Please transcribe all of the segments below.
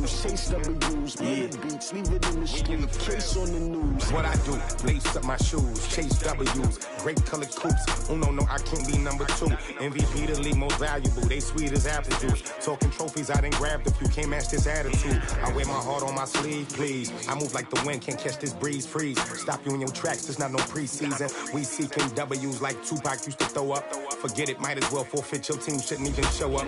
shoes, chase W's, murder beats, leave it in the street, case on the news. What I do, lace up my shoes, chase W's, great colored coops. Oh no, I can't be number 2. MVP the league most valuable, they sweet as apple juice. Talking trophies, I done grabbed a few, can't match this attitude. I wear my heart on my sleeve, please. I move like the wind, can't catch this breeze, freeze. Stop you in your tracks, there's not no preseason. We seeking W's like Tupac used to throw up. Forget it, might as well forfeit, your team shouldn't even show up.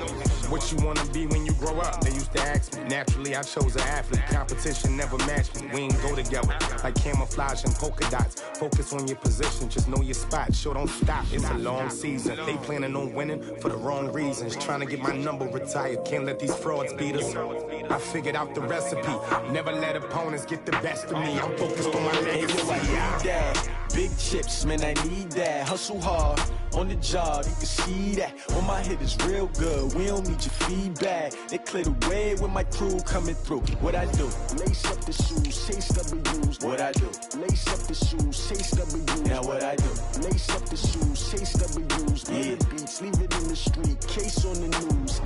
What you wanna be when you grow up? They used to ask me. Naturally, I chose an athlete. Competition never matched me. We ain't go together like camouflage and polka dots. Focus on your position, just know your spot. Sure, don't stop. It's a long season. They planning on winning for the wrong reasons. Trying to get my number retired. Can't let these frauds beat us. I figured out the recipe. Never let opponents get the best of me. I'm focused on my legacy. Big chips, man, I need that. Hustle hard on the job, you can see that. On my hit is real good, we don't need your feedback. They clear the way with my crew coming through. What I do? Lace up the shoes, chase W's. What I do? Lace up the shoes, chase W's. Now what I do? Lace up the shoes, chase W's. Murder beats, leave it in the street, case on the news.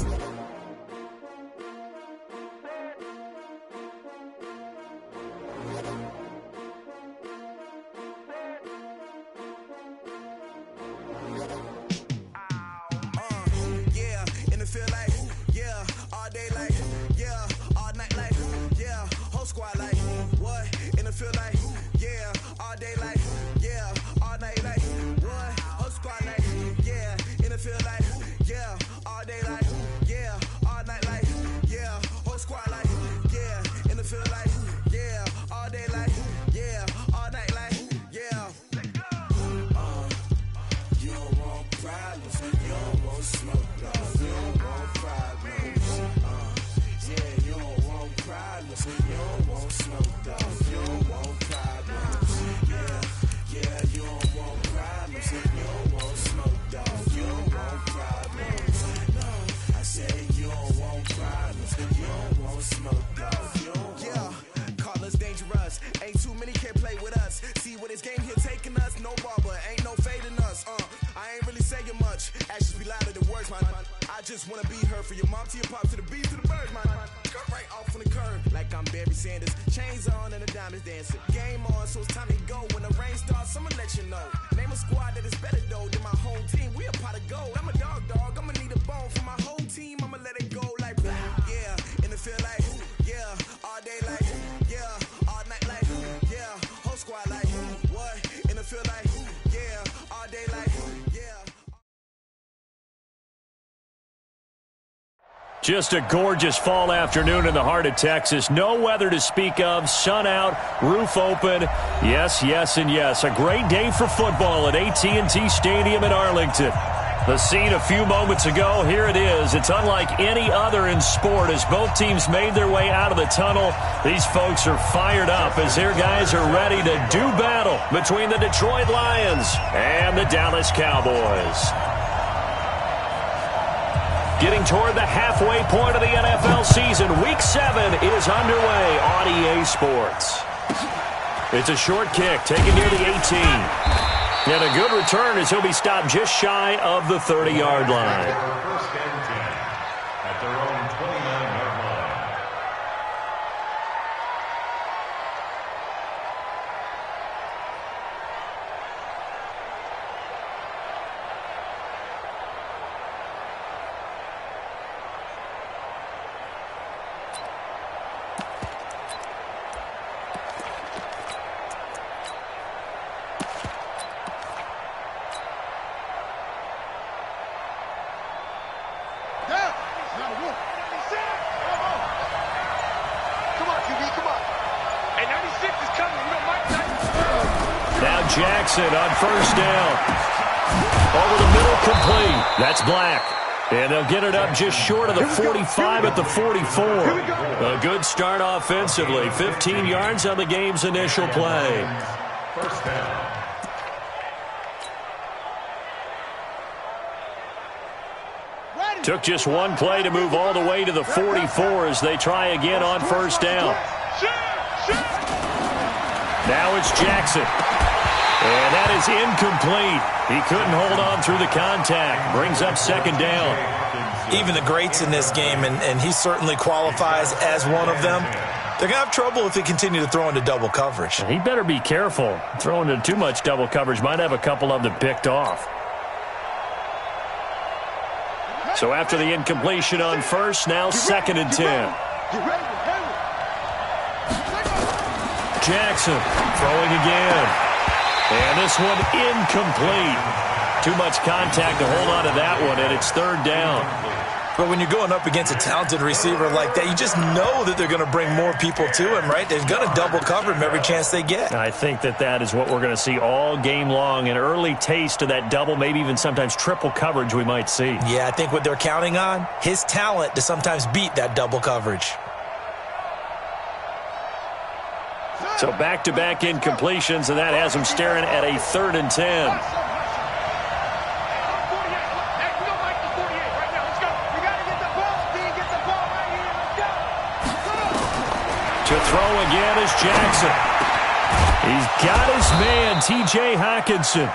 Just a gorgeous fall afternoon in the heart of Texas. No weather to speak of. Sun out, roof open. Yes, yes, and yes. A great day for football at AT&T Stadium in Arlington. The scene a few moments ago, here it is. It's unlike any other in sport as both teams made their way out of the tunnel. These folks are fired up as their guys are ready to do battle between the Detroit Lions and the Dallas Cowboys. Getting toward the halfway point of the NFL season, Week 7 is underway on EA Sports. It's a short kick taken near the 18. And a good return as he'll be stopped just shy of the 30-yard line. Jackson on first down. Over the middle, complete. That's Black. And they'll get it up just short of the 45 at the 44. A good start offensively. 15 yards on the game's initial play. First down. Took just one play to move all the way to the 44 as they try again on first down. Now it's Jackson. And that is incomplete. He couldn't hold on through the contact. Brings up second down. Even the greats in this game, and he certainly qualifies as one of them, they're going to have trouble if they continue to throw into double coverage. He better be careful. Throwing into too much double coverage might have a couple of them picked off. So after the incompletion on first, now 2nd and 10. Jackson throwing again. And this one incomplete. Too much contact to hold on to that one, and it's 3rd down. But when you're going up against a talented receiver like that, you just know that they're going to bring more people to him, right? They're going to double cover him every chance they get. I think that is what we're going to see all game long, an early taste of that double, maybe even sometimes triple coverage we might see. Yeah, I think what they're counting on, his talent to sometimes beat that double coverage. So back-to-back incompletions, and that has him staring at a 3rd and 10. To throw again is Jackson. He's got his man, T.J. Hockenson.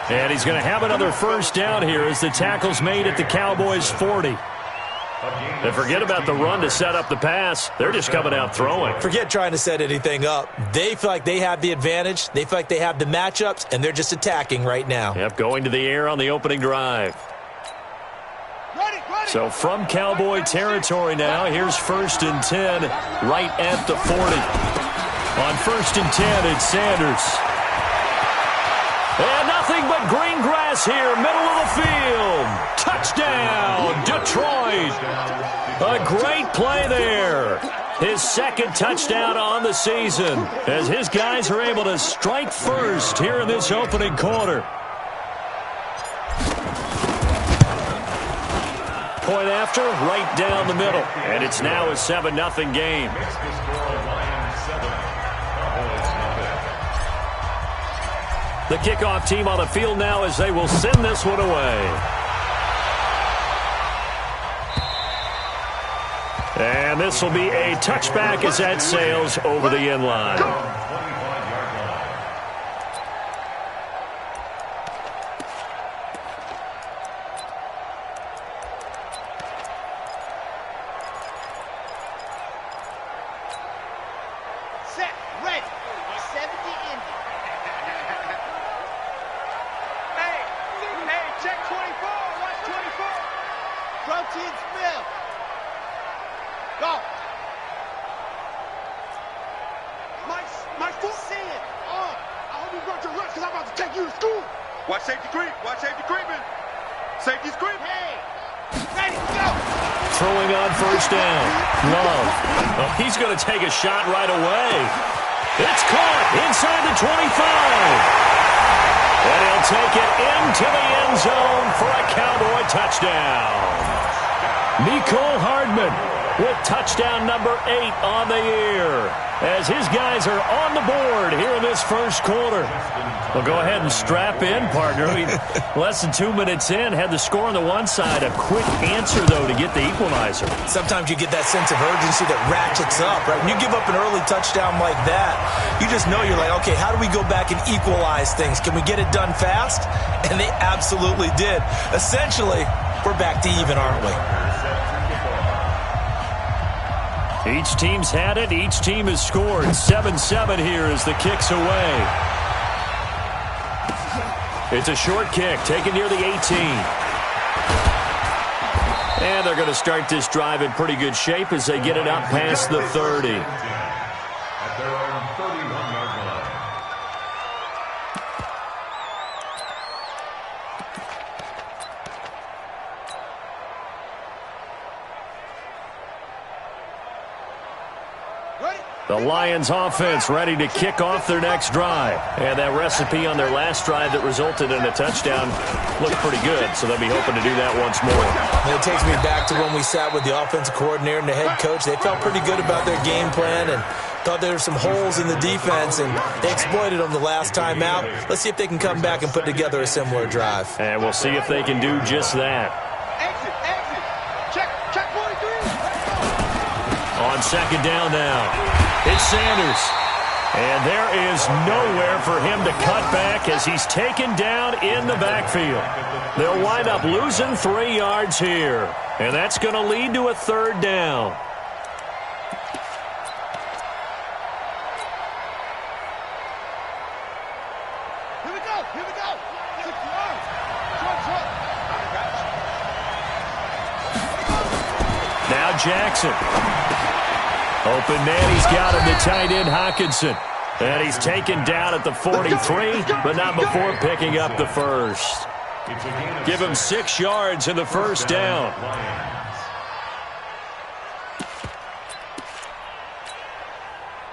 And he's going to have another first down here as the tackle's made at the Cowboys' 40. And forget about the run to set up the pass. They're just coming out throwing. Forget trying to set anything up. They feel like they have the advantage. They feel like they have the matchups, and they're just attacking right now. Yep, going to the air on the opening drive. So from Cowboy territory now, here's 1st and 10 right at the 40. On 1st and 10, it's Sanders. And nothing but green grass here, middle of the field. Touchdown, Detroit. A great play there. His 2nd touchdown on the season as his guys are able to strike first here in this opening quarter. Point after, right down the middle. And it's now a 7-0 game. The kickoff team on the field now as they will send this one away. And this will be a touchback as that sails over the end line. Set, ready, 70 Indy. Hey, check 24, watch 24. Protein spill. Go. My foot. See it. I hope you brought your lunch because I'm about to take you to school. Watch safety creep. Watch safety creeping. Safety's creep. Hey, ready, go. Throwing on first down. Love. Oh, he's going to take a shot right away. It's caught inside the 25. And he'll take it into the end zone for a Cowboy touchdown. Mecole Hardman with touchdown number 8 on the year as his guys are on the board here in this first quarter. Well, go ahead and strap in, partner. Less than 2 minutes in, had the score on the one side. A quick answer, though, to get the equalizer. Sometimes you get that sense of urgency that ratchets up, right? When you give up an early touchdown like that, you just know you're like, okay, how do we go back and equalize things? Can we get it done fast? And they absolutely did. Essentially, we're back to even, aren't we? Each team's had it. Each team has scored. 7-7 here as the kick's away. It's a short kick taken near the 18. And they're going to start this drive in pretty good shape as they get it up past the 30. At their own 31-yard line. The Lions offense ready to kick off their next drive. And that recipe on their last drive that resulted in a touchdown looked pretty good, so they'll be hoping to do that once more. And it takes me back to when we sat with the offensive coordinator and the head coach. They felt pretty good about their game plan and thought there were some holes in the defense, and they exploited them the last time out. Let's see if they can come back and put together a similar drive. And we'll see if they can do just that. Exit. Check 43. On second down now, it's Sanders. And there is nowhere for him to cut back as he's taken down in the backfield. They'll wind up losing 3 yards here. And that's going to lead to a 3rd down. Here we go. 6 yards. Short. Now Jackson. Open man, he's got him, the tight end Hockenson. And he's taken down at the 43, but not before picking up the first. Give him 6 yards in the 1st down.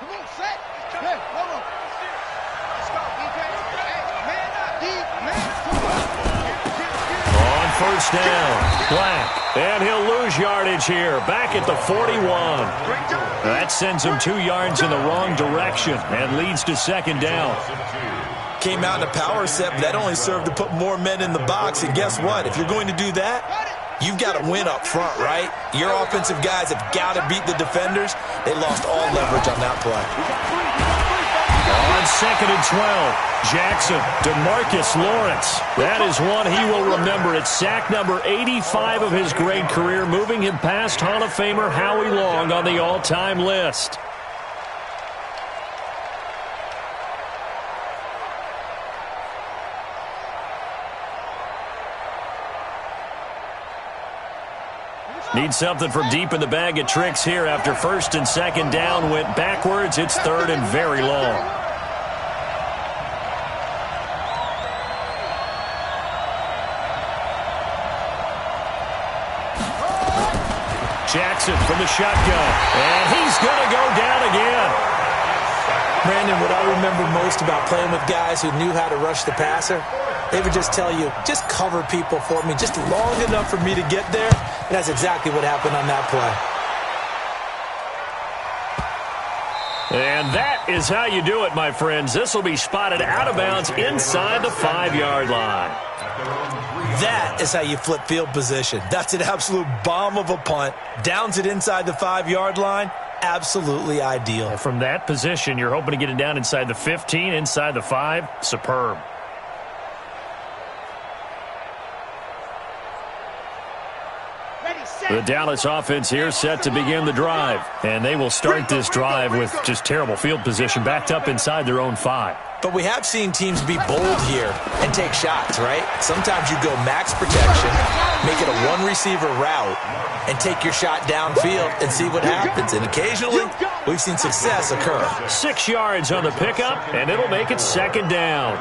Come on, set. Hey, hold on. Let's go, DK. Hey, man. On 1st down, Black. And he'll lose yardage here, back at the 41. That sends him 2 yards in the wrong direction and leads to 2nd down. Came out in a power set, but that only served to put more men in the box. And guess what? If you're going to do that, you've got to win up front, right? Your offensive guys have got to beat the defenders. They lost all leverage on that play. On 2nd and 12, Jackson, DeMarcus Lawrence. That is one he will remember. It's sack number 85 of his great career, moving him past Hall of Famer Howie Long on the all-time list. Need something from deep in the bag of tricks here after 1st and 2nd down went backwards. It's 3rd and very long. Jackson from the shotgun, and he's going to go down again. Brandon, what I remember most about playing with guys who knew how to rush the passer, they would just tell you, just cover people for me, just long enough for me to get there. And that's exactly what happened on that play. And that is how you do it, my friends. This will be spotted out of bounds inside the 5-yard line. That is how you flip field position. That's an absolute bomb of a punt. Downs it inside the 5-yard line. Absolutely ideal. And from that position, you're hoping to get it down inside the 15, inside the 5. Superb. The Dallas offense here set to begin the drive. And they will start this drive with just terrible field position backed up inside their own 5. But we have seen teams be bold here and take shots, right? Sometimes you go max protection, make it a one-receiver route, and take your shot downfield and see what happens. And occasionally, we've seen success occur. 6 yards on the pickup, and it'll make it 2nd down.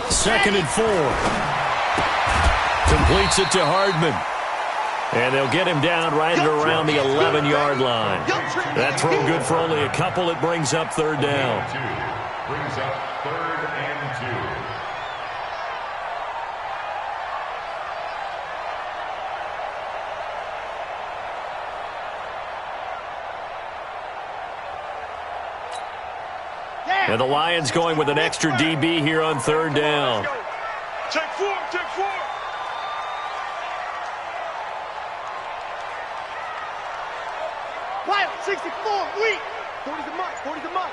Second and 4. Completes it to Hardman. And they'll get him down right at around the 11-yard line. That throw good for only a couple. It brings up 3rd down. Brings up 3rd and 2. And the Lions going with an extra DB here on 3rd down. Check 4. Wild, 64, weak. 40's a month.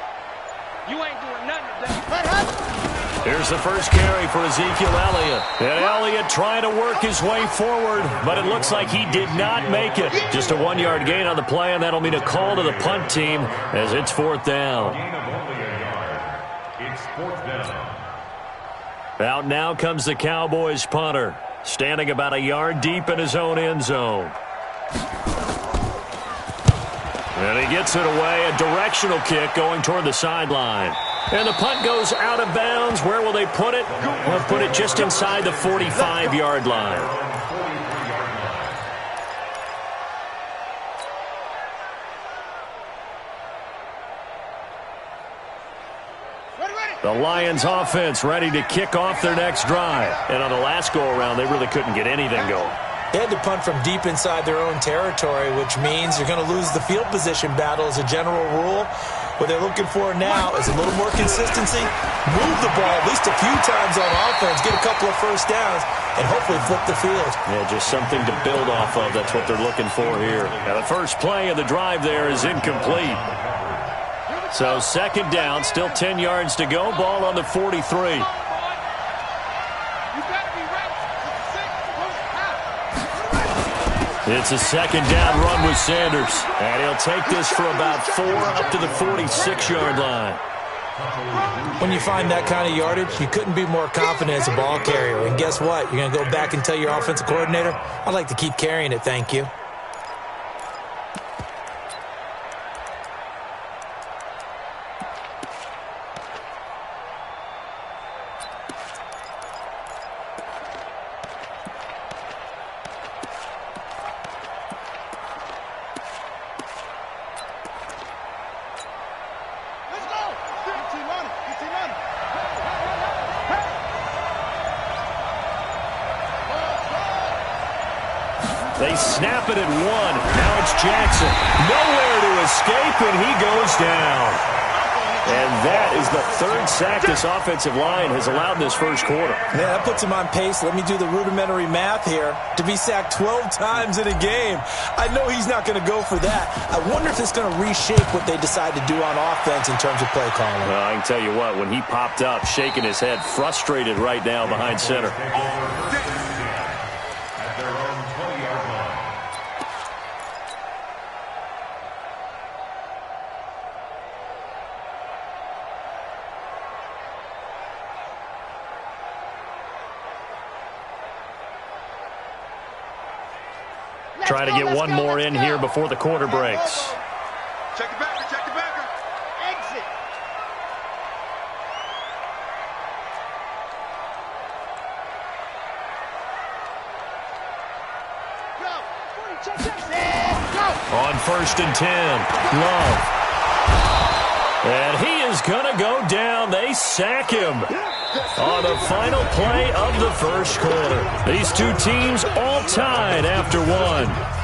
You ain't doing nothing today. Here's the first carry for Ezekiel Elliott. And Elliott trying to work his way forward, but it looks like he did not make it. Just a 1-yard gain on the play, and that'll mean a call to the punt team as it's 4th down. It's 4th down. Out now comes the Cowboys punter, standing about a yard deep in his own end zone. And he gets it away, a directional kick going toward the sideline. And the punt goes out of bounds. Where will they put it? They'll put it just inside the 45-yard line. The Lions offense ready to kick off their next drive. And on the last go-around, they really couldn't get anything going. They had to punt from deep inside their own territory, which means you're going to lose the field position battle as a general rule. What they're looking for now is a little more consistency, move the ball at least a few times on offense, get a couple of first downs, and hopefully flip the field. Yeah, just something to build off of. That's what they're looking for here. Now, the first play of the drive there is incomplete. So second down, still 10 yards to go. Ball on the 43. It's a second down run with Sanders. And he'll take this for about 4 up to the 46-yard line. When you find that kind of yardage, you couldn't be more confident as a ball carrier. And guess what? You're going to go back and tell your offensive coordinator, I'd like to keep carrying it, thank you. They snap it at 1. Now it's Jackson. Nowhere to escape, and he goes down. And that is the third sack this offensive line has allowed in this first quarter. Yeah, that puts him on pace. Let me do the rudimentary math here. To be sacked 12 times in a game. I know he's not going to go for that. I wonder if it's going to reshape what they decide to do on offense in terms of play calling. Well, I can tell you what, when he popped up, shaking his head, frustrated right now behind center. Trying to get one more in here before the quarter breaks. Check the backer, check the backer. Exit. Go. On 1st and 10, Love. And he is going to go down. They sack him on the final play of the first quarter. These two teams all tied after 1.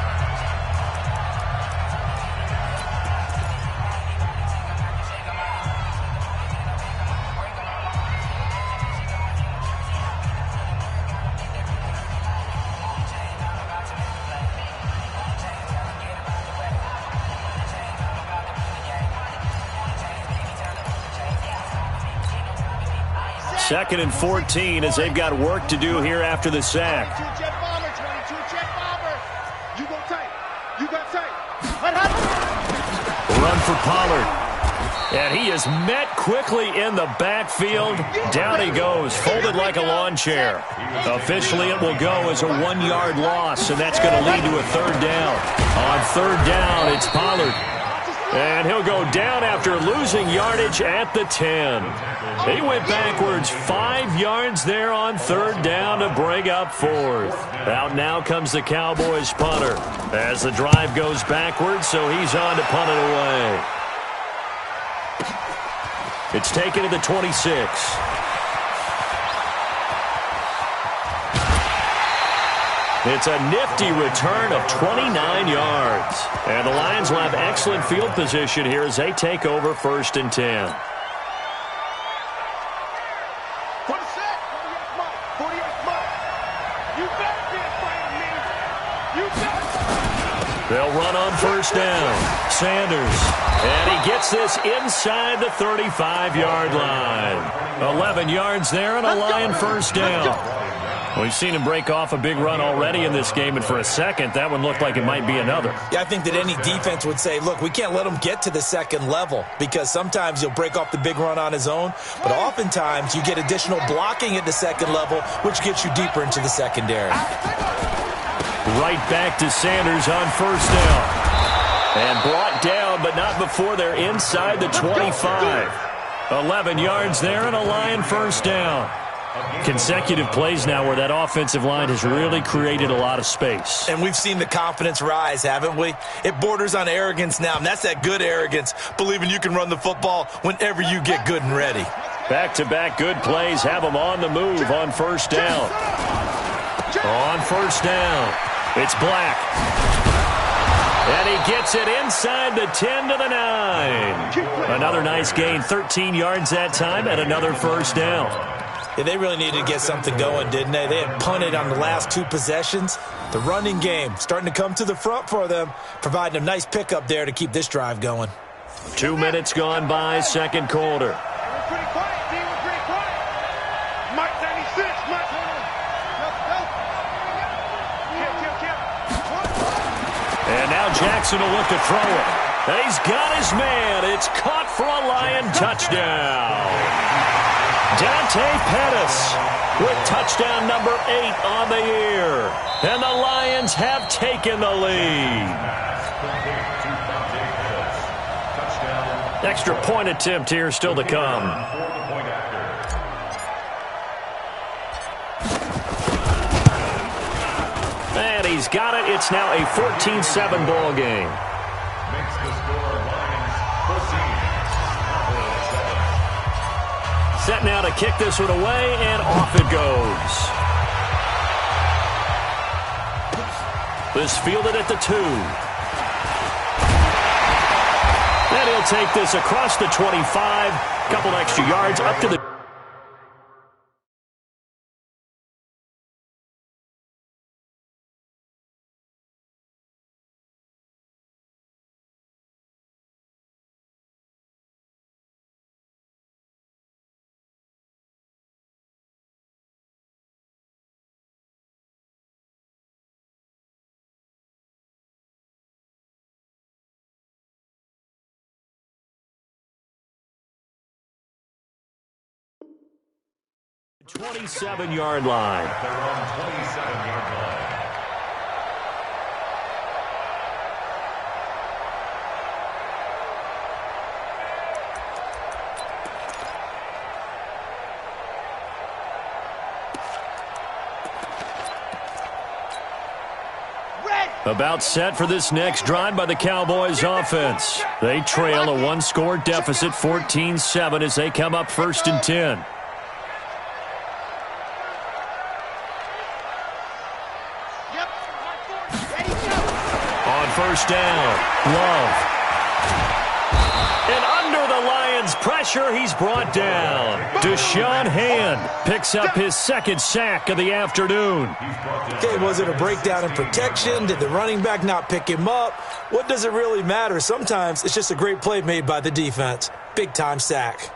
Second and 14 as they've got work to do here after the sack. 22 jet bomber, 22 jet bomber. You go tight. You got tight. Run for Pollard. And he is met quickly in the backfield. Down he goes, folded like a lawn chair. Officially, it will go as a 1-yard loss, and that's going to lead to a third down. On third down, it's Pollard. And he'll go down after losing yardage at the 10. He went backwards 5 yards there on third down to bring up fourth. Out now comes the Cowboys punter as the drive goes backwards, so he's on to punt it away. It's taken to the 26. It's a nifty return of 29 yards. And the Lions will have excellent field position here as they take over 1st and 10. They'll run on 1st down. Sanders. And he gets this inside the 35-yard line. 11 yards there and a Lion 1st down. We've seen him break off a big run already in this game, and for a second, that one looked like it might be another. Yeah, I think that any defense would say, look, we can't let him get to the second level because sometimes he'll break off the big run on his own, but oftentimes you get additional blocking at the second level, which gets you deeper into the secondary. Right back to Sanders on 1st down. And brought down, but not before they're inside the 25. 11 yards there and a Lion 1st down. Consecutive plays now where that offensive line has really created a lot of space. And we've seen the confidence rise, haven't we? It borders on arrogance now, and that's that good arrogance, believing you can run the football whenever you get good and ready. Back-to-back good plays have them on the move on 1st down. On 1st down, It's Black. And he gets it inside the 10 to the 9. Another nice gain, 13 yards that time, and another first down. Yeah, they really needed to get something going, didn't they? They had punted on the last 2 possessions. The running game starting to come to the front for them, providing a nice pickup there to keep this drive going. 2 minutes gone by, second quarter. We're pretty quiet, D. We're pretty quiet. Mike 96, Mike. And now Jackson will look to throw it. And he's got his man. It's caught for a Lion touchdown. Dante Pettis with touchdown number 8 on the year. And the Lions have taken the lead. Extra point attempt here still to come. And he's got it. It's now a 14-7 ball game. Makes the score Lions 14. Set now to kick this one away, and off it goes. This fielded at the 2. And he'll take this across the 25. Couple extra yards up to the... ...27-yard line. They're on 27-yard line. About set for this next drive by the Cowboys offense. They trail a 1-score deficit, 14-7, as they come up 1st and 10. On first down, Love. And under the Lions' pressure, he's brought down. Deshaun Hand picks up his 2nd sack of the afternoon. Okay, was it a breakdown in protection? Did the running back not pick him up? What does it really matter? Sometimes it's just a great play made by the defense. Big-time sack.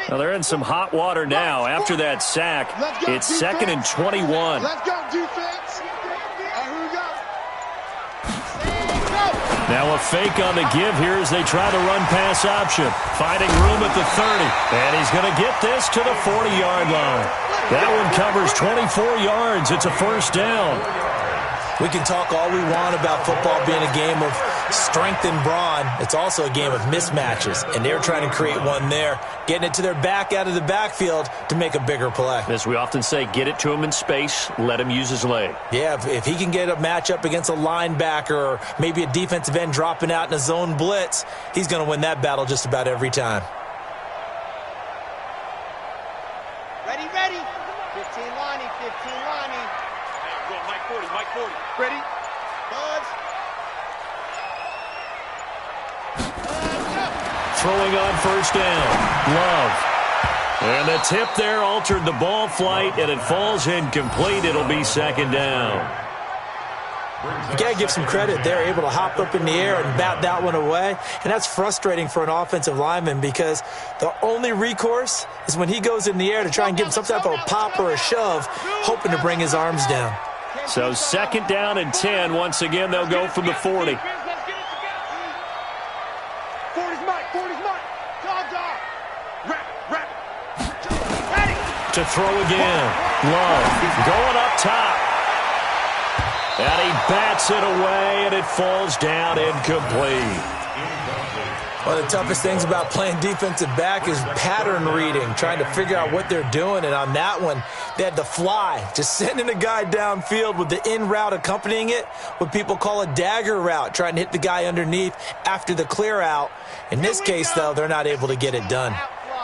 Well, they're in some hot water now. After that sack, it's 2nd and 21. Let's go, defense. Here we go. Now a fake on the give here as they try the run-pass option. Finding room at the 30. And he's going to get this to the 40-yard line. That one covers 24 yards. It's a first down. We can talk all we want about football being a game of strength and brawn. It's also a game of mismatches, and they're trying to create one there, getting it to their back out of the backfield to make a bigger play. As we often say, get it to him in space, let him use his leg. Yeah, if he can get a matchup against a linebacker or maybe a defensive end dropping out in a zone blitz, he's going to win that battle just about every time. Ready. 15 Lonnie, 15 Lonnie. Hey, go Mike 40, Mike 40. Ready? Buzz. Throwing on first down, Love. And the tip there altered the ball flight, and it falls incomplete. It'll be 2nd down. You got to give some credit. They're able to hop up in the air and bat that one away. And that's frustrating for an offensive lineman because the only recourse is when he goes in the air to try and give him some type of a pop or a shove, hoping to bring his arms down. So 2nd down and 10. Once again, they'll go from the 40. 40's Mike, 40's Mike. Dog. Rap. Ready. To throw again. Love going up top. And he bats it away, and it falls down incomplete. One of the toughest things about playing defensive back is pattern reading, trying to figure out what they're doing. And on that one, they had to fly, just sending a guy downfield with the in route accompanying it, what people call a dagger route, trying to hit the guy underneath after the clear out. In this case, though, they're not able to get it done.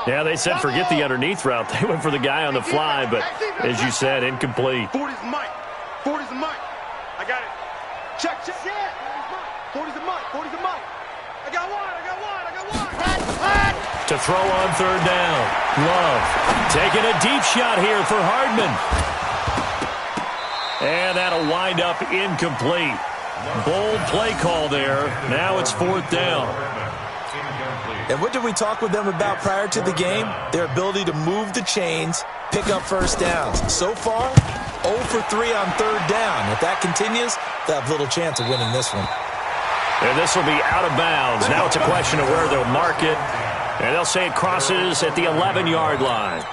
Yeah, they said forget the underneath route. They went for the guy on the fly, but as you said, incomplete. 40's Mike. 40's a Mike. I got it. Check. 40's a Mike. 40's a Mike. I got one. To throw on third down. Love taking a deep shot here for Hardman. And that'll wind up incomplete. Bold play call there. Now it's fourth down. And what did we talk with them about prior to the game? Their ability to move the chains, pick up first downs. So far, 0 for 3 on third down. If that continues, they'll have little chance of winning this one. And this will be out of bounds. Now it's a question of where they'll mark it. And they'll say it crosses at the 11-yard line.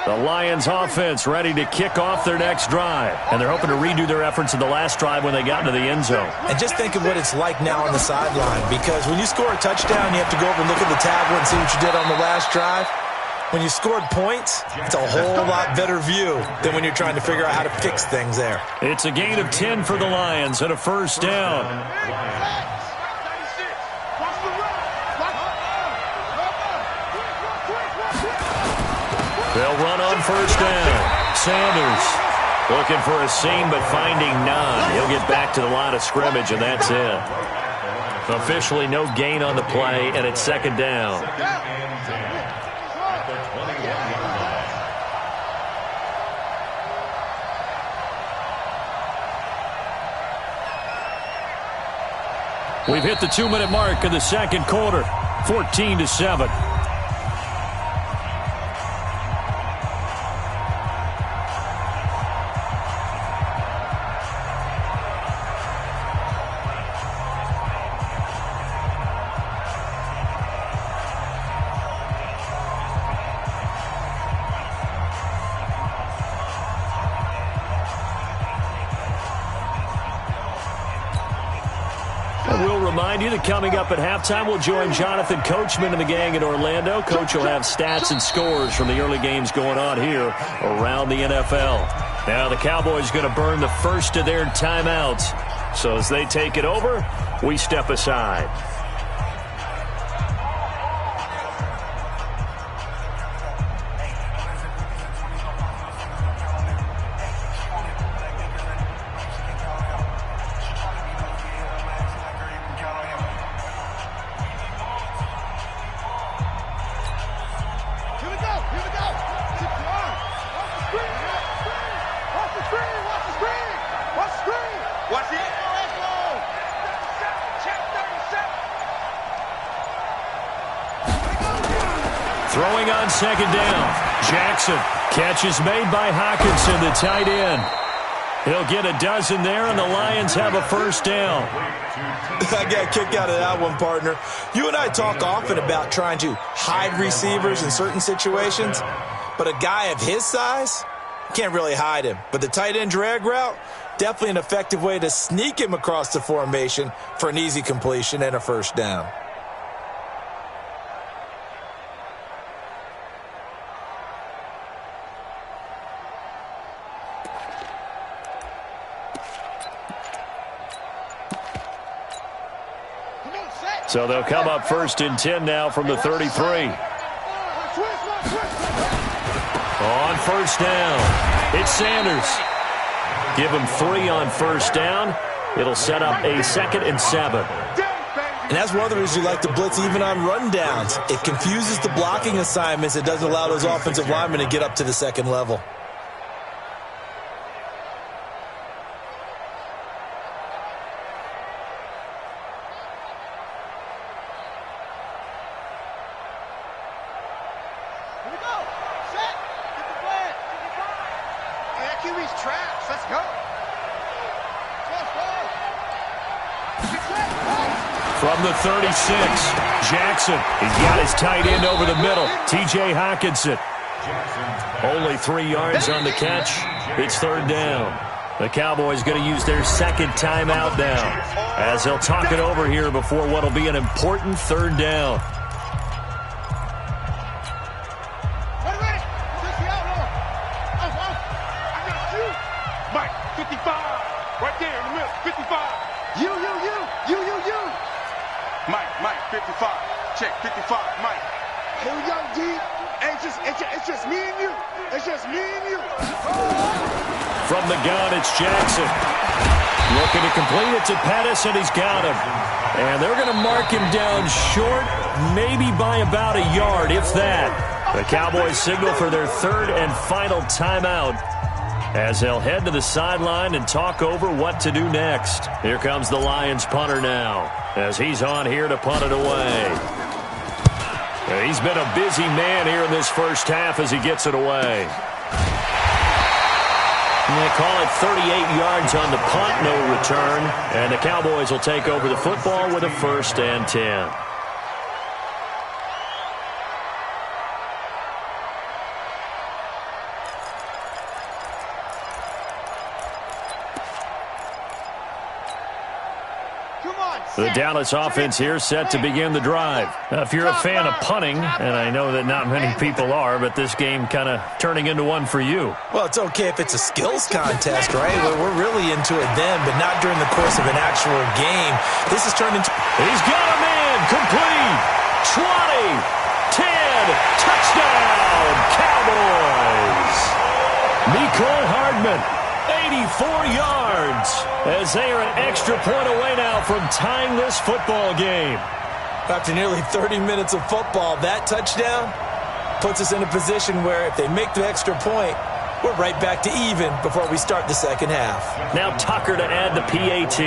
The Lions offense ready to kick off their next drive. And they're hoping to redo their efforts in the last drive when they got into the end zone. And just think of what it's like now on the sideline. Because when you score a touchdown, you have to go over and look at the tablet and see what you did on the last drive. When you scored points, it's a whole lot better view than when you're trying to figure out how to fix things there. It's a gain of 10 for the Lions and a first down. They'll run on first down. Sanders looking for a seam but finding none. He'll get back to the line of scrimmage, and that's it. Officially no gain on the play, and it's second down. We've hit the 2-minute mark of the second quarter, 14-7. Remind you that coming up at halftime, we'll join Jonathan Coachman and the gang in Orlando. Coach will have stats and scores from the early games going on here around the NFL. Now the Cowboys going to burn the first of their timeouts. So as they take it over, we step aside. Throwing on second down. Jackson. Catch is made by Hockenson, the tight end. He'll get a dozen there, and the Lions have a first down. I got a kick out of that one, partner. You and I talk often about trying to hide receivers in certain situations, but a guy of his size, can't really hide him. But the tight end drag route, definitely an effective way to sneak him across the formation for an easy completion and a first down. So they'll come up first and 10 now from the 33. On first down, it's Sanders. Give him 3 on first down. It'll set up a 2nd and 7. And that's one of the reasons you like to blitz even on rundowns. It confuses the blocking assignments. It doesn't allow those offensive linemen to get up to the second level. From the 36, Jackson. He's got his tight end over the middle, T.J. Hockenson. Only 3 yards on the catch. It's third down. The Cowboys going to use their second timeout now, as they'll talk it over here before what will be an important third down. Mike, 55. Right there in the middle, 55. You. Mike, 55. Check, 55, Mike. Here we go, D. It's just me and you. It's just me and you. From the gun, it's Jackson. Looking to complete it to Pettis, and he's got him. And they're going to mark him down short, maybe by about a yard, if that. The Cowboys signal for their third and final timeout, as they'll head to the sideline and talk over what to do next. Here comes the Lions punter now, as he's on here to punt it away. He's been a busy man here in this first half as he gets it away. And they call it 38 yards on the punt, no return. And the Cowboys will take over the football with a 1st and 10. The Dallas offense here set to begin the drive. If you're a fan of punting, and I know that not many people are, but this game kind of turning into one for you. Well, it's okay if it's a skills contest, right? We're really into it then, but not during the course of an actual game. This has turned into... He's got a man, complete, 20, 10, touchdown, Cowboys. Mecole Hardman, 84 yards, as they are an extra point away now from tying this football game. After nearly 30 minutes of football, that touchdown puts us in a position where if they make the extra point, we're right back to even before we start the second half. Now Tucker to add the PAT.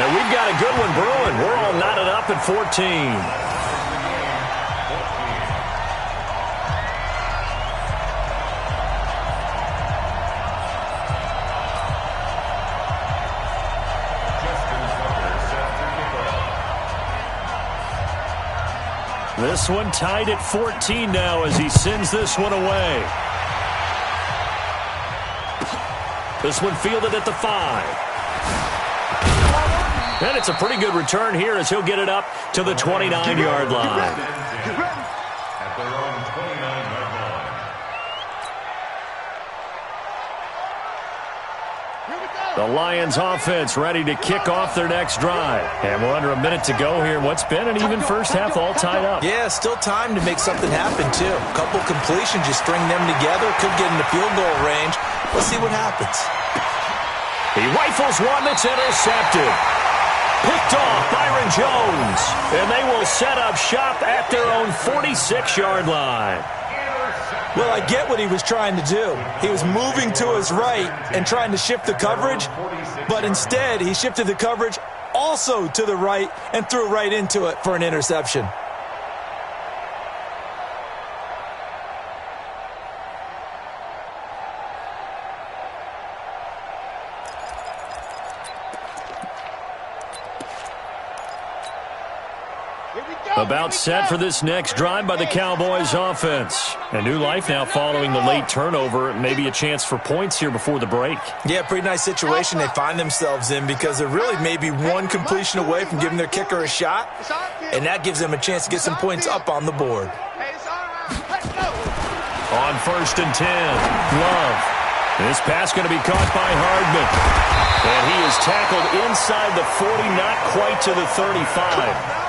And we've got a good one brewing. We're all knotted up at 14. This one tied at 14 now as he sends this one away. This one fielded at the 5. And it's a pretty good return here as he'll get it up to the 29-yard line. At their own 29-yard line. The Lions offense ready to kick off their next drive. And we're under a minute to go here. What's been an even first half all tied up. Yeah, still time to make something happen, too. A couple completions, just string them together. Could get into field goal range. Let's see what happens. He rifles one that's intercepted. Picked off Byron Jones. And they will set up shop at their own 46-yard line. Well, I get what he was trying to do. He was moving to his right and trying to shift the coverage, but instead he shifted the coverage also to the right and threw right into it for an interception. About set for this next drive by the Cowboys offense. A new life now following the late turnover. Maybe a chance for points here before the break. Yeah, pretty nice situation they find themselves in because they're really maybe one completion away from giving their kicker a shot, and that gives them a chance to get some points up on the board. On 1st and 10, Love. This pass going to be caught by Hardman. And he is tackled inside the 40, not quite to the 35.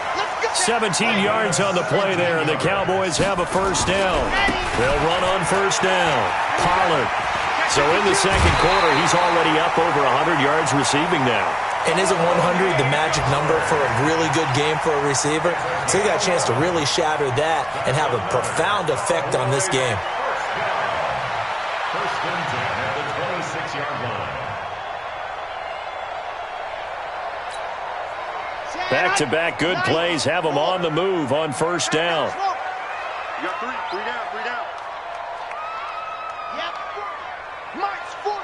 17 yards on the play there, and the Cowboys have a first down. They'll run on first down. Pollard. So in the second quarter, he's already up over 100 yards receiving now. And isn't 100 the magic number for a really good game for a receiver? So he got a chance to really shatter that and have a profound effect on this game. First and 10 at the 26-yard line. Back-to-back good plays have them on the move on first down. You got three down. Yep. March 40.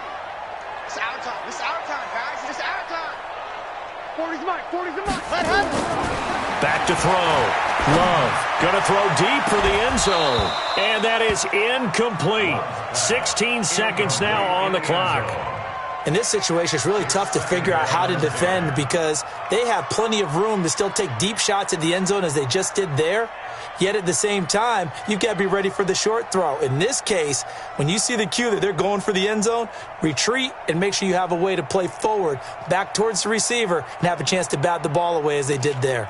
It's our time, guys. It's our time. 40's mine. 40's mine. Back to throw. Love going to throw deep for the end zone. And that is incomplete. 16 seconds now on the clock. In this situation, it's really tough to figure out how to defend because they have plenty of room to still take deep shots at the end zone as they just did there. Yet at the same time, you've got to be ready for the short throw. In this case, when you see the cue that they're going for the end zone, retreat and make sure you have a way to play forward, back towards the receiver, and have a chance to bat the ball away as they did there.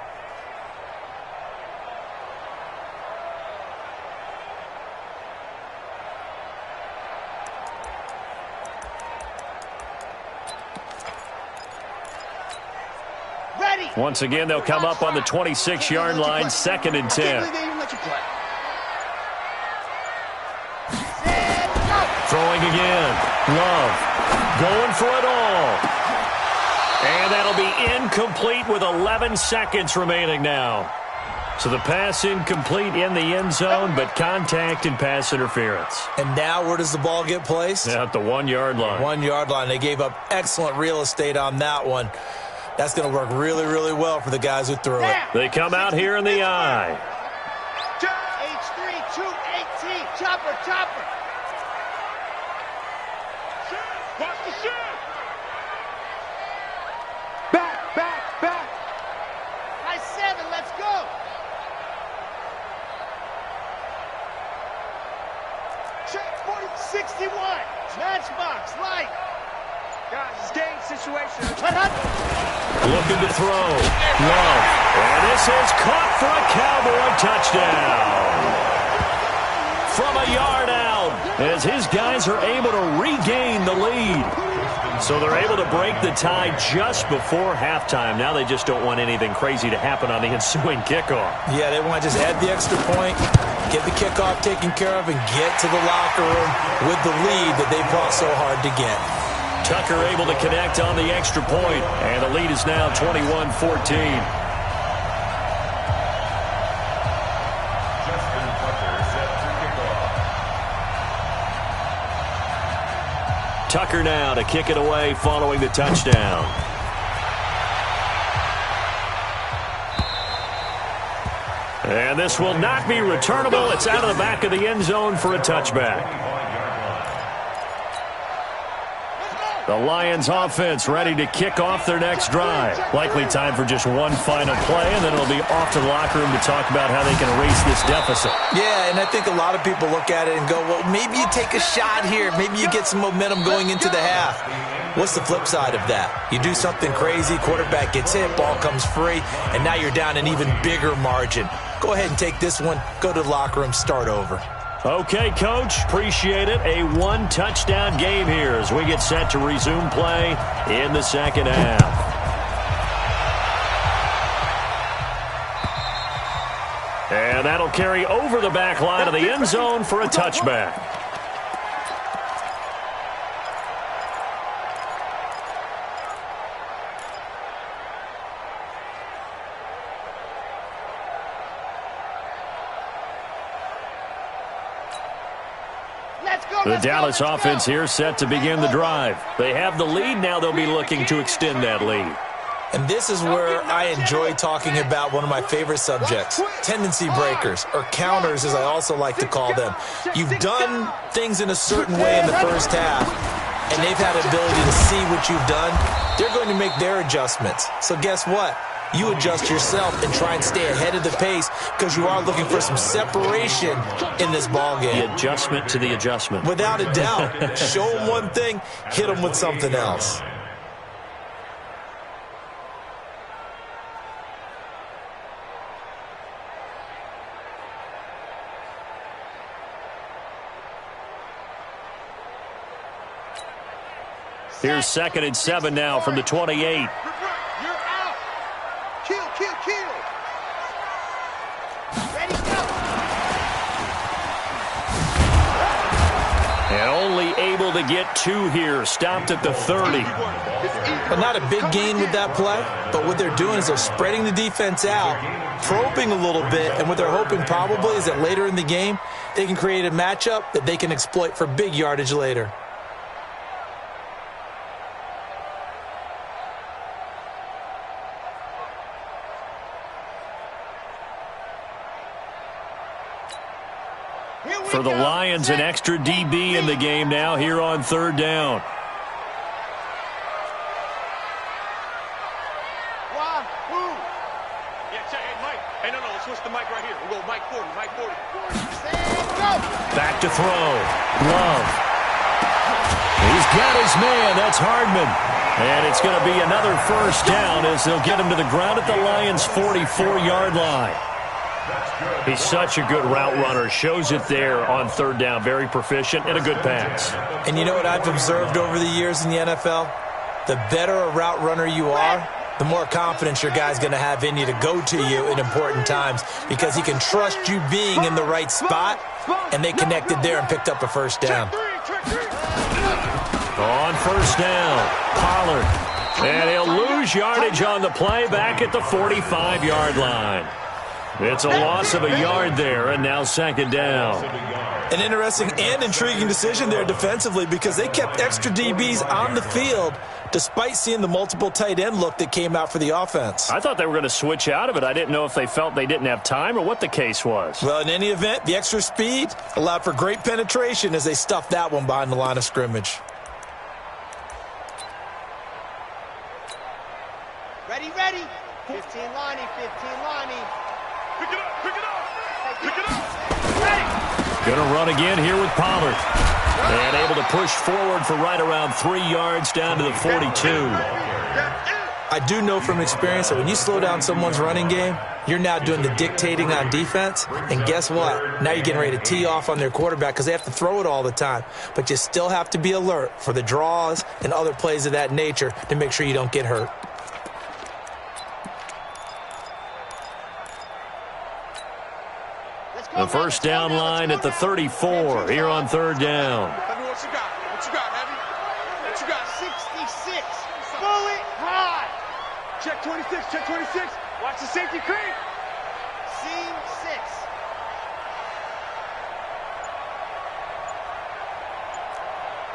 Once again, they'll come up on the 26-yard line, 2nd and 10. Throwing again. Love going for it all. And that'll be incomplete with 11 seconds remaining now. So the pass incomplete in the end zone, but contact and pass interference. And now where does the ball get placed? At the 1-yard line. 1-yard line. They gave up excellent real estate on that one. That's going to work really, really well for the guys who threw it. They come out here in the I. H3, 218, chopper. Watch the shot. Back. High 7, let's go. Check 40, 61, matchbox, light. Guys, it's game situation. Looking to throw. Love. And this is caught for a Cowboy touchdown. From a yard out, as his guys are able to regain the lead. So they're able to break the tie just before halftime. Now they just don't want anything crazy to happen on the ensuing kickoff. Yeah, they want to just add the extra point, get the kickoff taken care of, and get to the locker room with the lead that they fought so hard to get. Tucker able to connect on the extra point, and the lead is now 21-14. Tucker now to kick it away following the touchdown. And this will not be returnable. It's out of the back of the end zone for a touchback. The Lions offense ready to kick off their next drive. Likely time for just one final play, and then it'll be off to the locker room to talk about how they can erase this deficit. Yeah, and I think a lot of people look at it and go, well, maybe you take a shot here. Maybe you get some momentum going into the half. What's the flip side of that? You do something crazy, quarterback gets hit, ball comes free, and now you're down an even bigger margin. Go ahead and take this one, go to the locker room, start over. Okay, Coach, appreciate it. A one-touchdown game here as we get set to resume play in the second half. And that'll carry over the back line of the end zone for a touchback. The Dallas offense here set to begin the drive. They have the lead. Now they'll be looking to extend that lead. And this is where I enjoy talking about one of my favorite subjects, tendency breakers, or counters as I also like to call them. You've done things in a certain way in the first half, and they've had the ability to see what you've done. They're going to make their adjustments. So guess what? You adjust yourself and try and stay ahead of the pace because you are looking for some separation in this ball game. The adjustment to the adjustment. Without a doubt. Show them one thing, hit them with something else. Here's 2nd and 7 now from the 28. Kill. Ready, go. And only able to get 2 here. Stopped at the 30. But not a big gain with that play. But what they're doing is they're spreading the defense out, probing a little bit, and what they're hoping probably is that later in the game, they can create a matchup that they can exploit for big yardage later. For the Lions, an extra DB in the game now here on third down. Back to throw. Love. He's got his man. That's Hardman. And it's going to be another first down as they'll get him to the ground at the Lions' 44-yard line. He's such a good route runner. Shows it there on third down. Very proficient and a good pass. And you know what I've observed over the years in the NFL? The better a route runner you are, the more confidence your guy's going to have in you to go to you in important times because he can trust you being in the right spot, and they connected there and picked up a first down. On first down, Pollard. And he'll lose yardage on the play back at the 45-yard line. It's a loss of a yard there, and now second down. An interesting and intriguing decision there defensively because they kept extra DBs on the field despite seeing the multiple tight end look that came out for the offense. I thought they were going to switch out of it. I didn't know if they felt they didn't have time or what the case was. Well, in any event, the extra speed allowed for great penetration as they stuffed that one behind the line of scrimmage. Ready, ready. 15 liney, 15 liney. Pick it up, pick it up, pick it up. Ready. Going to run again here with Pollard. And able to push forward for right around 3 yards down to the 42. I do know from experience that when you slow down someone's running game, you're now doing the dictating on defense. And guess what? Now you're getting ready to tee off on their quarterback because they have to throw it all the time. But you still have to be alert for the draws and other plays of that nature to make sure you don't get hurt. The first down line at the 34 here on third down. What you got? What you got, Heavy? What you got? 66. Bullet high. Check 26, check 26. Watch the safety creep. Seam 6.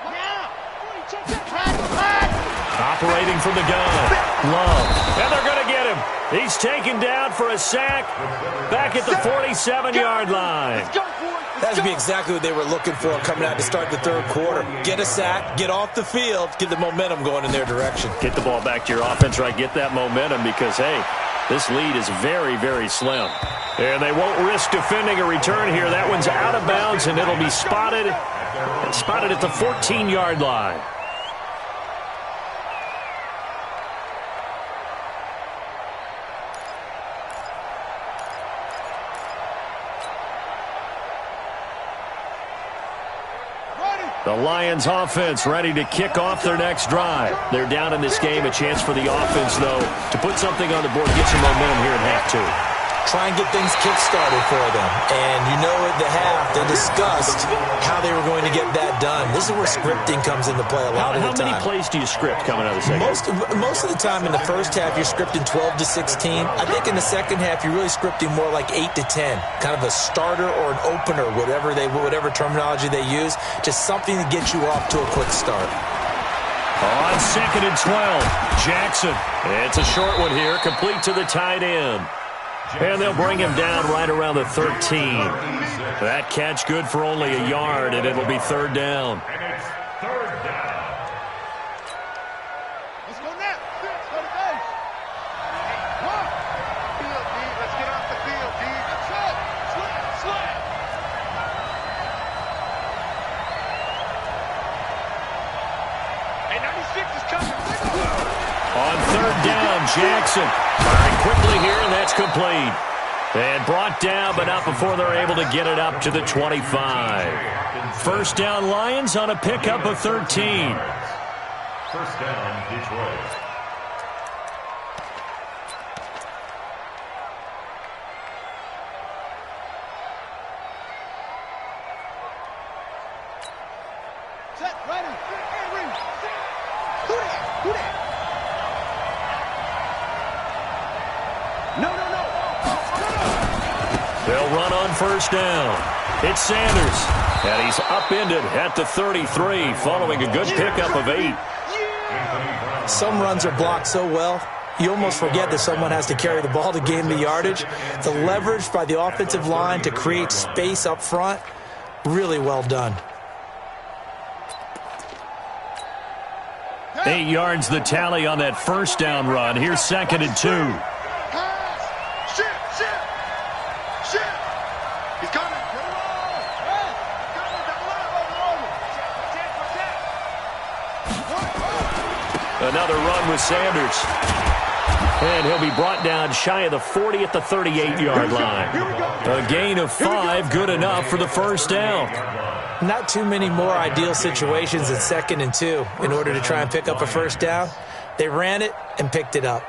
Now. Operating from the gun. Love. And they're going to get him. He's taken down for a sack back at the 47-yard line. That should be exactly what they were looking for coming out to start the third quarter. Get a sack, get off the field, get the momentum going in their direction. Get the ball back to your offense, right? Get that momentum because, hey, this lead is very, very slim. And they won't risk defending a return here. That one's out of bounds, and it'll be spotted at the 14-yard line. The Lions offense ready to kick off their next drive. They're down in this game. A chance for the offense, though, to put something on the board, get some momentum here in half two. Try and get things kick-started for them. And you know at the half, they discussed how they were going to get that done. This is where scripting comes into play a lot of the time. How many plays do you script coming out of the second? Most of the time in the first half, you're scripting 12 to 16. I think in the second half, you're really scripting more like 8 to 10. Kind of a starter or an opener, whatever terminology they use. Just something to get you off to a quick start. On second and 12, Jackson. It's a short one here, complete to the tight end. And they'll bring him down right around the 13. That catch good for only a yard, and it'll be third down. And it's third down. Let's go now. Let's go to base. Come on. Field, D. Let's get off the field, D. That's it. Slam. Hey, 96 is coming. On third down, Jackson. Firing quickly here, and that's complete. And brought down, but not before they're able to get it up to the 25. First down, Lions on a pickup of 13. First down, Detroit. Set, ready. Who that? No. They'll run on first down. It's Sanders, and he's upended at the 33, following a good pickup of 8. Some runs are blocked so well, you almost forget that someone has to carry the ball to gain the yardage. The leverage by the offensive line to create space up front Really well done. 8 yards the tally on that first down run. Here's 2nd and 2. He's coming. Another run with Sanders. And he'll be brought down shy of the 40 at the 38-yard line. A gain of 5, good enough for the first down. Not too many more ideal situations in 2nd and 2 in order to try and pick up a first down. They ran it and picked it up.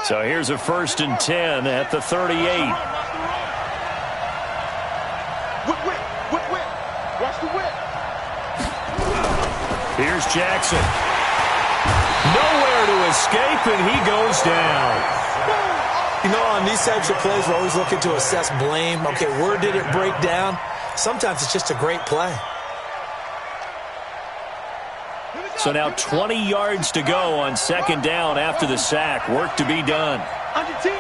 So here's a 1st and 10 at the 38. Whip. Watch the whip. Here's Jackson. Nowhere to escape, and he goes down. You know, on these types of plays, we're always looking to assess blame. Okay, where did it break down? Sometimes it's just a great play. So now 20 yards to go on 2nd down after the sack. Work to be done. Under 10.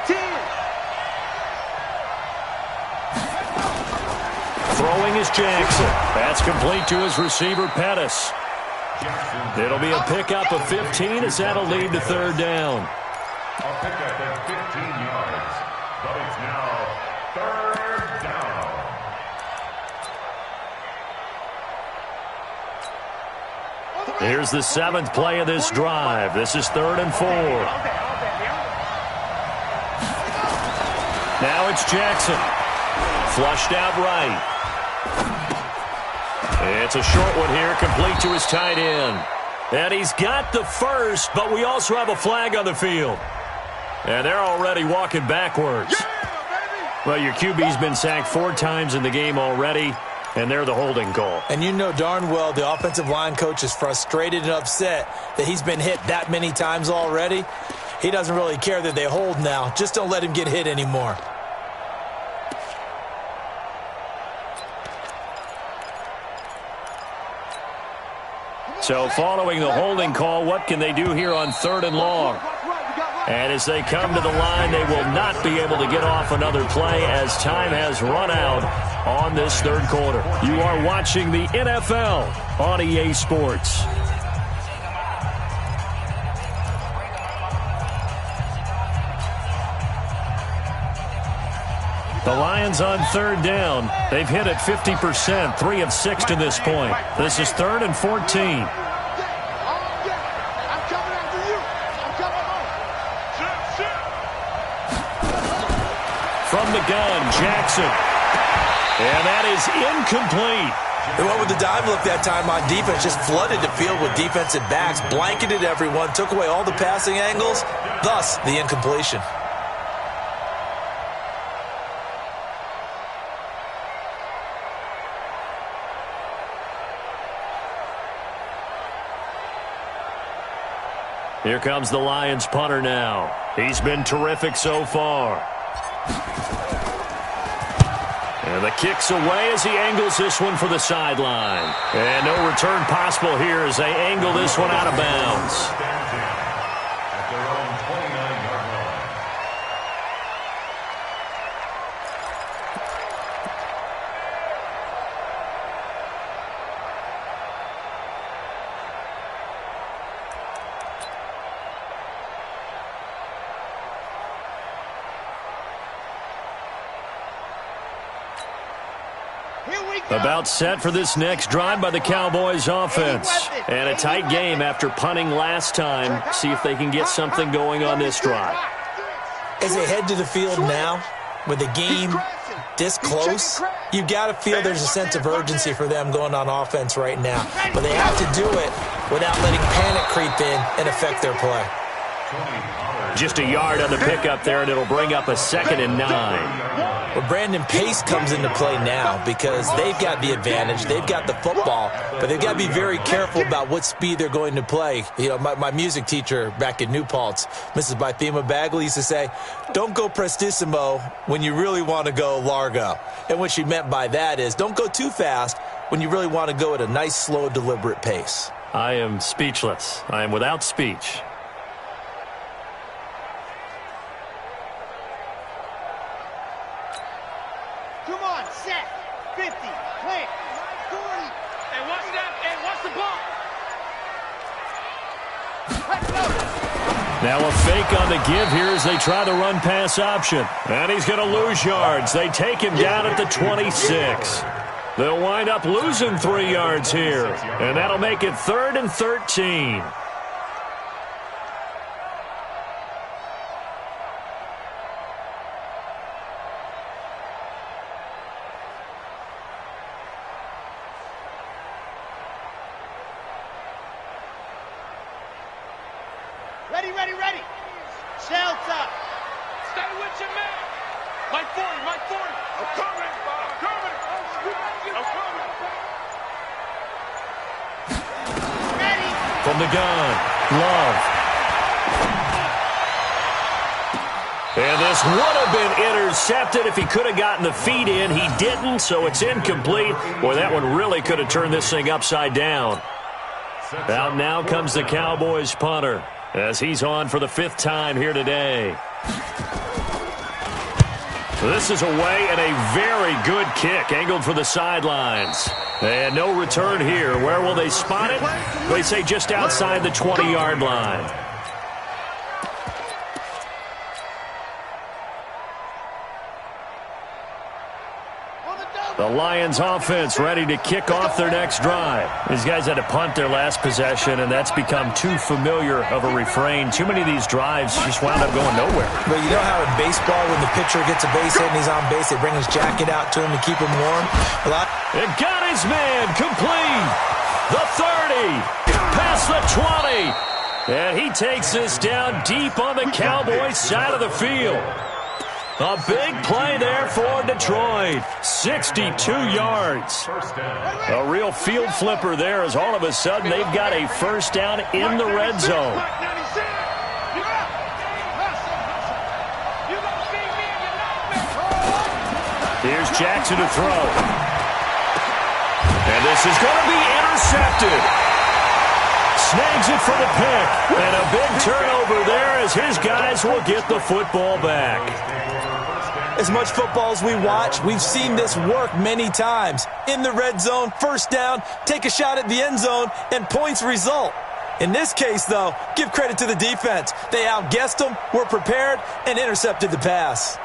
10. Throwing is Jackson. That's complete to his receiver, Pettis. It'll be a pickup of 15 as that'll lead to 3rd down. A pickup at 15 yards. But it's now 3rd down. Here's the 7th play of this drive. This is 3rd and 4. Now it's Jackson. Flushed out right. It's a short one here, complete to his tight end. And he's got the first, but we also have a flag on the field. And they're already walking backwards. Well, your QB's been sacked 4 times in the game already, and they're the holding call. And you know darn well the offensive line coach is frustrated and upset that he's been hit that many times already. He doesn't really care that they hold now. Just don't let him get hit anymore. So following the holding call, what can they do here on 3rd and long? And as they come to the line, they will not be able to get off another play as time has run out on this 3rd quarter. You are watching the NFL on EA Sports. The Lions on 3rd down. They've hit it 50%, 3 of 6 to this point. This is 3rd and 14. From the gun, Jackson. And that is incomplete. They went with the dime look that time on defense, just flooded the field with defensive backs, blanketed everyone, took away all the passing angles, thus the incompletion. Here comes the Lions punter now. He's been terrific so far. And the kick's away as he angles this one for the sideline. And no return possible here as they angle this one out of bounds. At their own 29-yard line. About set for this next drive by the Cowboys offense. And a tight game after punting last time. See if they can get something going on this drive. As they head to the field now, with the game this close, you've got to feel there's a sense of urgency for them going on offense right now. But they have to do it without letting panic creep in and affect their play. Just a yard on the pickup there, and it'll bring up a 2nd and 9. Well, Brandon Pace comes into play now because they've got the advantage. They've got the football, but they've got to be very careful about what speed they're going to play. You know, my music teacher back in New Paltz, Mrs. Bythema Bagley, used to say, don't go prestissimo when you really want to go largo. And what she meant by that is don't go too fast when you really want to go at a nice, slow, deliberate pace. I am speechless. I am without speech. Set. 50. Plant. 40. And watch that. And watch the ball. Now a fake on the give here as they try the run-pass option. And he's going to lose yards. They take him down at the 26. They'll wind up losing 3 yards here. And that'll make it 3rd and 13. Ready, ready, ready. Shelter. Stay with your man. Mike 40, Mike 40. I'm coming. I'm coming. I'm coming. Ready. From the gun, Love. And this would have been intercepted if he could have gotten the feet in. He didn't, so it's incomplete. Boy, that one really could have turned this thing upside down. Out now comes the Cowboys punter, as he's on for the 5th time here today. This is away and a very good kick, angled for the sidelines. And no return here. Where will they spot it? They say just outside the 20-yard line. The Lions offense ready to kick off their next drive. These guys had to punt their last possession, and that's become too familiar of a refrain. Too many of these drives just wound up going nowhere. But you know how in baseball, when the pitcher gets a base hit and he's on base, they bring his jacket out to him to keep him warm? It got his man complete. The 30, past the 20. And he takes this down deep on the Cowboys side of the field. A big play there for Detroit. 62 yards. A real field flipper there as all of a sudden they've got a first down in the red zone. Here's Jackson to throw. And this is going to be intercepted. Snags it for the pick. And a big turnover there as his guys will get the football back. As much football as we watch, we've seen this work many times. In the red zone, first down, take a shot at the end zone, and points result. In this case, though, give credit to the defense. They outguessed them, were prepared, and intercepted the pass.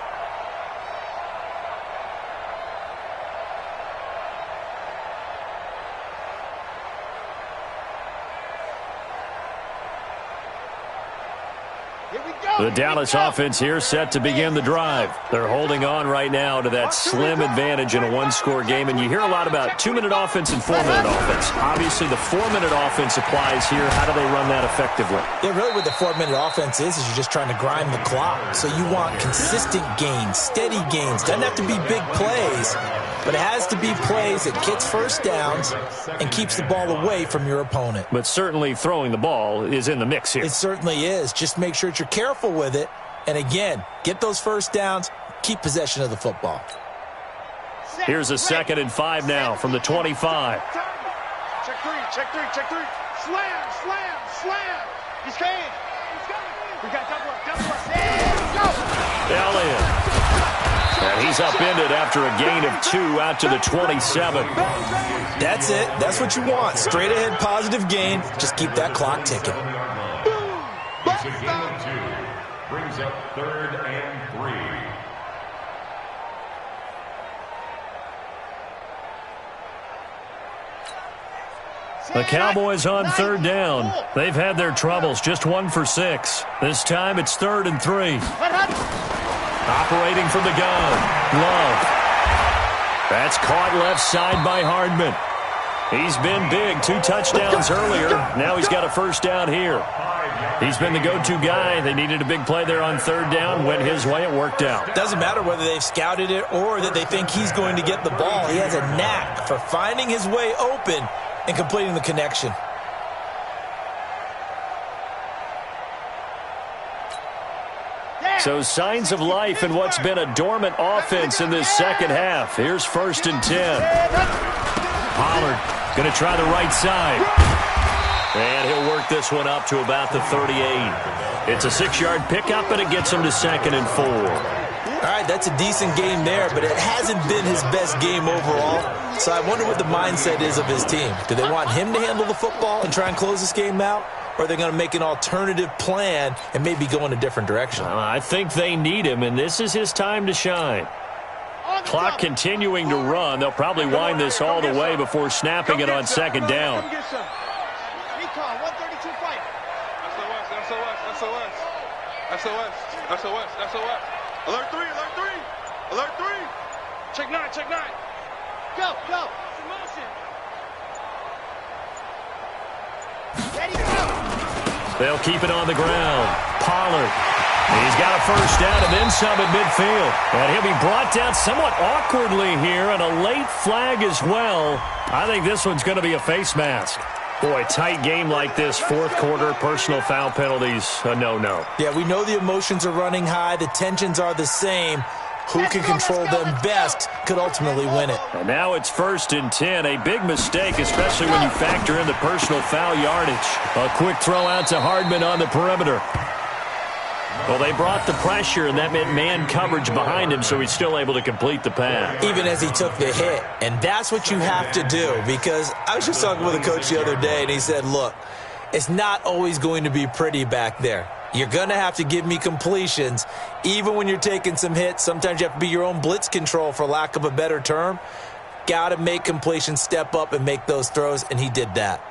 The Dallas offense here set to begin the drive. They're holding on right now to that slim advantage in a one-score game, and you hear a lot about 2-minute offense and 4-minute offense. Obviously, the 4-minute offense applies here. How do they run that effectively? Yeah, really what the 4-minute offense is you're just trying to grind the clock. So you want consistent gains, steady gains. Doesn't have to be big plays, but it has to be plays that gets first downs and keeps the ball away from your opponent. But certainly throwing the ball is in the mix here. It certainly is. Just make sure that you're careful with it. And again, get those first downs, keep possession of the football. Here's a 2nd and 5 now from the 25. Check three, check three, check three. Slam, slam, slam. He's coming. We got double up. Elliott. And he's upended after a gain of 2 out to the 27. That's it. That's what you want. Straight ahead positive gain. Just keep that clock ticking. It's a gain of 2. Brings up 3rd and 3. The Cowboys on 3rd down. They've had their troubles, just 1 for 6. This time it's 3rd and 3. Operating from the gun, Love. That's caught left side by Hardman. He's been big, 2 touchdowns earlier. Now he's got a first down here. He's been the go-to guy. They needed a big play there on 3rd down. Went his way, it worked out. Doesn't matter whether they've scouted it or that they think he's going to get the ball. He has a knack for finding his way open and completing the connection. So signs of life in what's been a dormant offense in this second half. Here's 1st and 10. Pollard going to try the right side. And he'll work this one up to about the 38. It's a 6-yard pickup, and it gets him to 2nd and 4. All right, that's a decent game there, but it hasn't been his best game overall. So I wonder what the mindset is of his team. Do they want him to handle the football and try and close this game out? Or are they going to make an alternative plan and maybe go in a different direction? I think they need him, and this is his time to shine. Clock continuing to run. They'll probably wind this all the way before snapping it on second down. Recon, 132 fight. SOS. Alert 3. Alert 3. Check 9. Go. Motion. Ready, go. They'll keep it on the ground. Pollard. He's got a first down and then some at midfield. And he'll be brought down somewhat awkwardly here, and a late flag as well. I think this one's going to be a face mask. Boy, tight game like this, fourth quarter, personal foul penalties, a no-no. Yeah, we know the emotions are running high. The tensions are the same. Who can control them best could ultimately win it. And now it's 1st and 10. A big mistake, especially when you factor in the personal foul yardage. A quick throw out to Hardman on the perimeter. Well, they brought the pressure, and that meant man coverage behind him, so he's still able to complete the pass. Even as he took the hit. And that's what you have to do, because I was just talking with a coach the other day, and he said, look, it's not always going to be pretty back there. You're going to have to give me completions, even when you're taking some hits. Sometimes you have to be your own blitz control, for lack of a better term. Got to make completions, step up, and make those throws, and he did that.